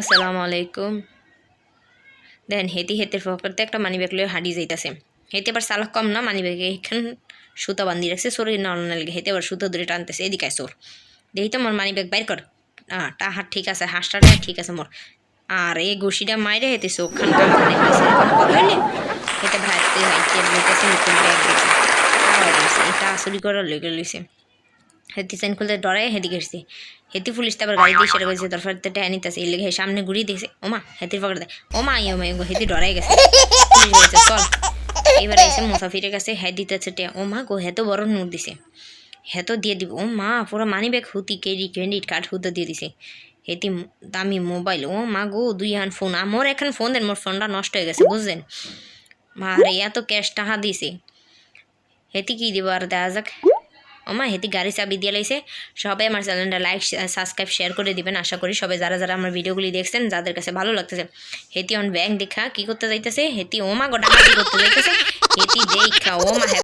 আসসালামু আলাইকুম। দেখেন হেতের পকেটে একটা মানি ব্যাগ লয়ে হাঁটি যাইতাছে। হেতে আবার চালাক কম না, মানি ব্যাগে এখান সুতা বান্ধি রাখছে, চোরের না লাগে হেতে আবার সুতো ধরে টানতেছে, এদিকে আয় চোর, দেখি তো মোর মানি ব্যাগ বাইর কর। টাহার ঠিক আছে, হাঁসটা ঠিক আছে মোর। আর এই ঘুষিটা মাইরে হেতে চোখখান টাকা দেখাইছে, এরকম কথা হইলে হেতে ভাইতে ভাইতে লইতেছে, নতুন ব্যাগ দিয়েছে, এটা চুরি করার লেগে লইছে। হেতি চেন খুলতে ডরাই হেদিকে এসেছি। হেতি পুলিশটা আবার গাড়ি দিয়ে সেটা করেছে, তারপর টেয়া নিতেছে, এই লেগে সামনে ঘুরিয়ে দিয়েছে। ওমা হেতির পকেটে দেয়, ওমা হেতি ডরাই গেছে। পুলিশ বলেছে চল। এবার এসে মুসাফিরের কাছে হ্যাঁ দিতেছে টেয়া। ওমা গো হেতো বড় নোট দিছে, হেতো দিয়ে দিব। ও মা পুরো মানি ব্যাগ হুতি ক্রেডিট কার্ড হুতো দিয়ে দিছে। হেতি দামি মোবাইল। ও মা গো 2 হান ফোন। আমার এখন ফোন দেন, মোর ফোনটা নষ্ট হয়ে গেছে বুঝলেন। আরে এত ক্যাশ টাকা দিছে, হেতি কি দিব আর দেখা যাক। ওমা হেতি গাড়ি চাবি দিয়ে লাইছে। সবাই আমার চ্যানেলটা লাইক সাবস্ক্রাইব শেয়ার করে দিবেন। আশা করি সবাই যারা যারা আমার ভিডিওগুলি দেখছেন, যাদের কাছে ভালো লাগতেছে। হেতি অন ব্যাংক দেখা কি করতে যাইতেছে, হেতি ওমা গোটা কি করতে যাইতেছে, হেতি দেখা ওমা